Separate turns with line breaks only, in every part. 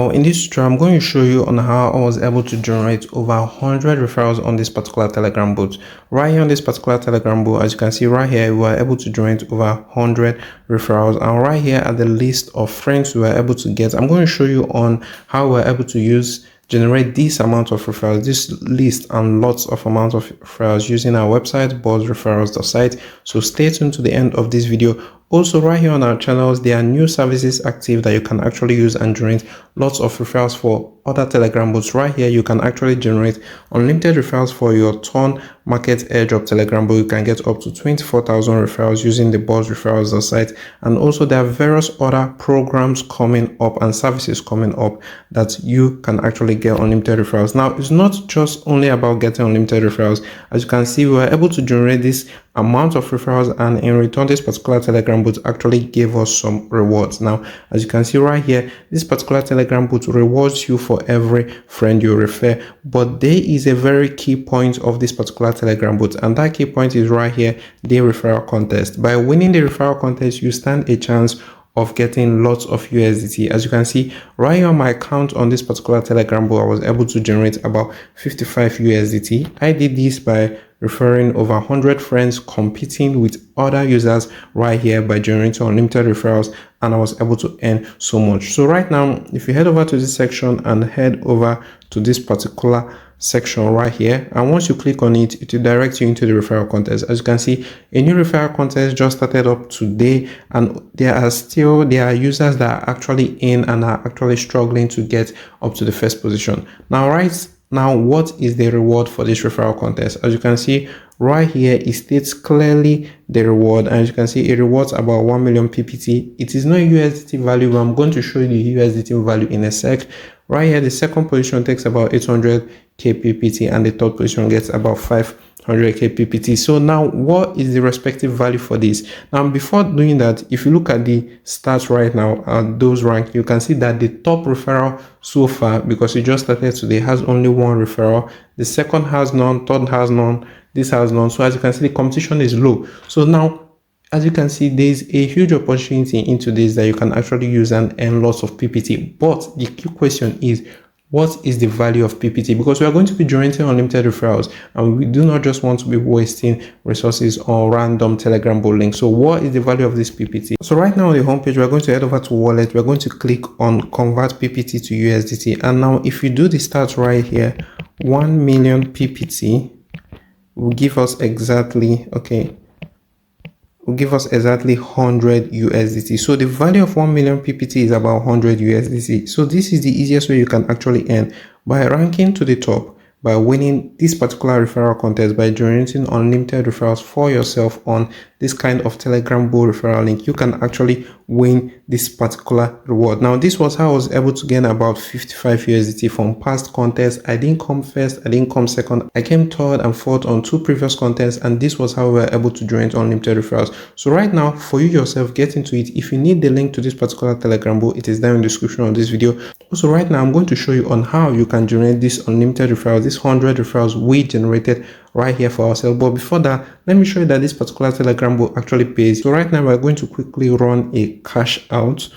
Now in this tutorial, I'm going to show you on how I was able to generate over 100 referrals on this particular Telegram bot. Right here on this particular Telegram bot, as you can see right here, we were able to generate over 100 referrals. And right here at the list of friends we were able to get, I'm going to show you on how we're able to generate this amount of referrals, this list and lots of amount of referrals using our website, BuzzReferrals.site. So stay tuned to the end of this video. Also, right here on our channels, there are new services active that you can actually use and generate lots of referrals for other Telegram bots. Right here, you can actually generate unlimited referrals for your turn market airdrop Telegram bot. You can get up to 24,000 referrals using the BuzzReferrals.site. And also, there are various other programs coming up and services coming up that you can actually get unlimited referrals. Now, it's not just only about getting unlimited referrals. As you can see, we were able to generate this amount of referrals, and in return this particular Telegram bot actually gave us some rewards. Now as you can see right here, this particular Telegram bot rewards you for every friend you refer, but there is a very key point of this particular Telegram bot, and that key point is right here, the referral contest. By winning the referral contest, you stand a chance of getting lots of USDT. As you can see right here on my account on this particular Telegram bot, I was able to generate about 55 USDT. I did this by referring over 100 friends, competing with other users right here by generating unlimited referrals, and I was able to earn so much. So right now, if you head over to this section and head over to this particular section right here, and once you click on it, it will direct you into the referral contest. As you can see, a new referral contest just started up today, and there are users that are actually in and are actually struggling to get up to the first position. Now, what is the reward for this referral contest? As you can see right here, it states clearly the reward, and as you can see, it rewards about 1 million PPT. It is not USDT value, but I'm going to show you the USDT value in a sec. Right here, the second position takes about 800k PPT, and the third position gets about 500k PPT. So now, what is the respective value for this? Now, before doing that, if you look at the stats right now, those rank, you can see that the top referral so far, because it just started today, has only one referral. The second has none, third has none, this has none. So as you can see, the competition is low. So now, as you can see, there's a huge opportunity into this that you can actually use and earn lots of PPT. But the key question is, what is the value of PPT? Because we are going to be generating unlimited referrals, and we do not just want to be wasting resources on random Telegram bot links. So what is the value of this PPT? So right now on the homepage, we're going to head over to wallet. We're going to click on convert PPT to USDT. And now if you do the stats right here, 1 million PPT will give us exactly, will give us exactly 100 USDT. So the value of 1 million PPT is about 100 USDT. So this is the easiest way you can actually earn, by ranking to the top, by winning this particular referral contest, by generating unlimited referrals for yourself on this kind of Telegram bot referral link. You can actually win this particular reward. Now, this was how I was able to gain about 55 USDT from past contests. I didn't come first, I didn't come second. I came third and fourth on 2 previous contests, and this was how we were able to generate unlimited referrals. So right now, for you yourself, get into it. If you need the link to this particular Telegram bot, it is down in the description of this video. Also, right now, I'm going to show you on how you can generate this unlimited referrals, this 100 referrals we generated right here for ourselves. But before that, let me show you that this particular Telegram bot actually pays. So right now, we're going to quickly run a cash out.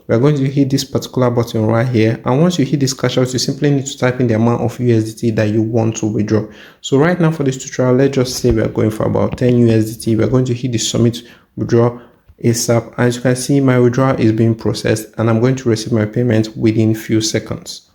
We're going to hit this particular button right here, and once you hit this cash out, you simply need to type in the amount of USDT that you want to withdraw. So right now for this tutorial, let's just say we're going for about 10 USDT. We're going to hit the submit withdraw ASAP. As you can see, my withdrawal is being processed, and I'm going to receive my payment within few seconds.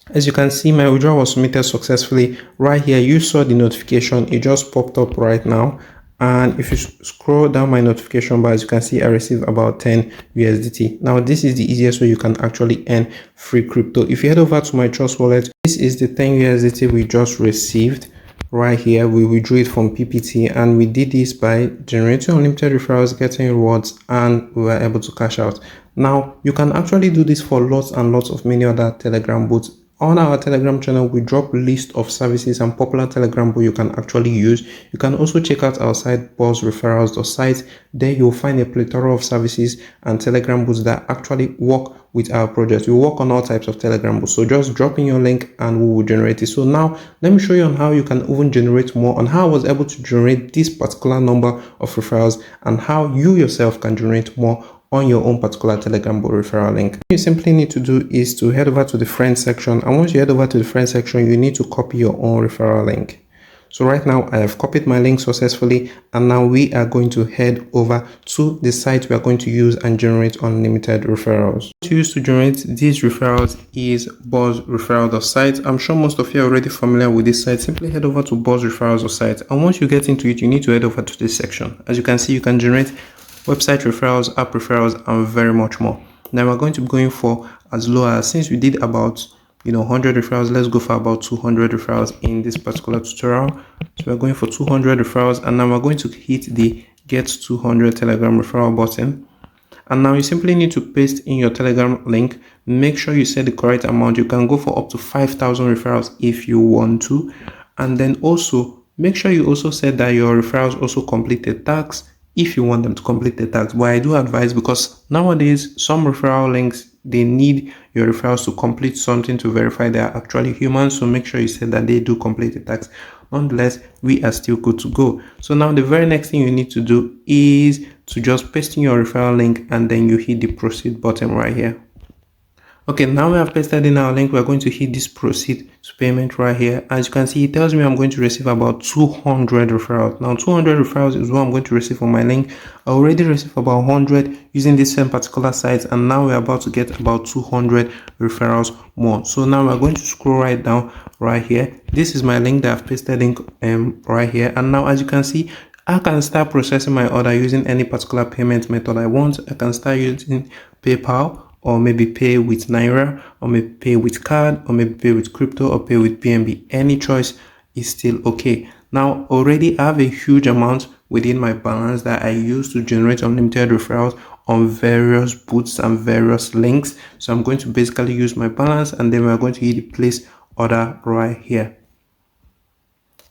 As you can see, my withdrawal was submitted successfully. Right here, you saw the notification. It just popped up right now. And if you scroll down my notification bar, as you can see, I received about 10 USDT. Now, this is the easiest way you can actually earn free crypto. If you head over to my Trust wallet, this is the 10 USDT we just received. Right here, we withdrew it from PPT, and we did this by generating unlimited referrals, getting rewards, and we were able to cash out. Now, you can actually do this for lots and lots of many other Telegram bots. On our Telegram channel, we drop list of services and popular Telegram bots you can actually use. You can also check out our site, BuzzReferrals.site. There you'll find a plethora of services and Telegram bots that actually work with our project. We work on all types of Telegram bots. So just drop in your link and we will generate it. So now let me show you on how you can even generate more, on how I was able to generate this particular number of referrals, and how you yourself can generate more on your own particular Telegram bot referral link. What you simply need to do is to head over to the friends section, and once you head over to the friends section, you need to copy your own referral link. So right now I have copied my link successfully, and now we are going to head over to the site we are going to use and generate unlimited referrals. What to use to generate these referrals is BuzzReferrals.site. I'm sure most of you are already familiar with this site. Simply head over to BuzzReferrals.site, and once you get into it, you need to head over to this section. As you can see, you can generate website referrals, app referrals, and very much more. Now we're going to be going for as low as, since we did about 100 referrals, let's go for about 200 referrals in this particular tutorial. So we're going for 200 referrals, and now we're going to hit the get 200 Telegram referral button. And now you simply need to paste in your Telegram link. Make sure you set the correct amount. You can go for up to 5,000 referrals if you want to. And then also make sure you also set that your referrals also complete the tags if you want them to complete the tags. But I do advise, because nowadays some referral links, they need your referrals to complete something to verify they are actually humans. So make sure you say that they do complete the tags. Nonetheless, we are still good to go. So now the very next thing you need to do is to just paste in your referral link, and then you hit the proceed button right here. Okay, now we have pasted in our link. We're going to hit this proceed to payment right here. As you can see, it tells me I'm going to receive about 200 referrals. Now 200 referrals is what I'm going to receive on my link. I already received about 100 using this same particular site, and now we're about to get about 200 referrals more. So now we're going to scroll right down right here. This is my link that I've pasted in right here, and now as you can see, I can start processing my order using any particular payment method I want. I can start using PayPal, or maybe pay with Naira, or maybe pay with card, or maybe pay with crypto, or pay with BNB. Any choice is still okay. Now already I have a huge amount within my balance that I use to generate unlimited referrals on various boots and various links. So I'm going to basically use my balance, and then we're going to hit the place order right here.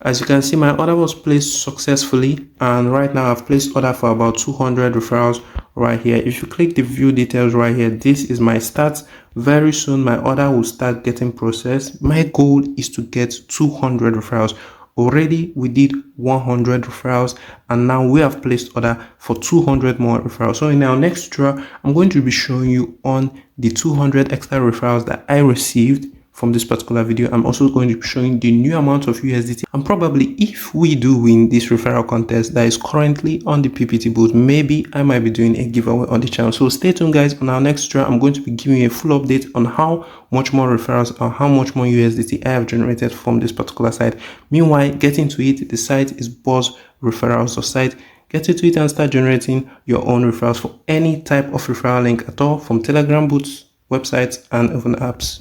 As you can see, my order was placed successfully, and right now I've placed order for about 200 referrals right here. If you click the view details right here, this is my stats. Very soon my order will start getting processed. My goal is to get 200 referrals. Already we did 100 referrals, and now we have placed order for 200 more referrals. So in our next tutorial, I'm going to be showing you on the 200 extra referrals that I received from this particular video. I'm also going to be showing the new amount of USDT, and probably if we do win this referral contest that is currently on the PPT booth, maybe I might be doing a giveaway on the channel. So stay tuned guys. On our next tutorial, I'm going to be giving you a full update on how much more referrals or how much more USDT I have generated from this particular site. Meanwhile, get into it. The site is BuzzReferrals.site. Get into it and start generating your own referrals for any type of referral link at all, from Telegram bots, websites, and even apps.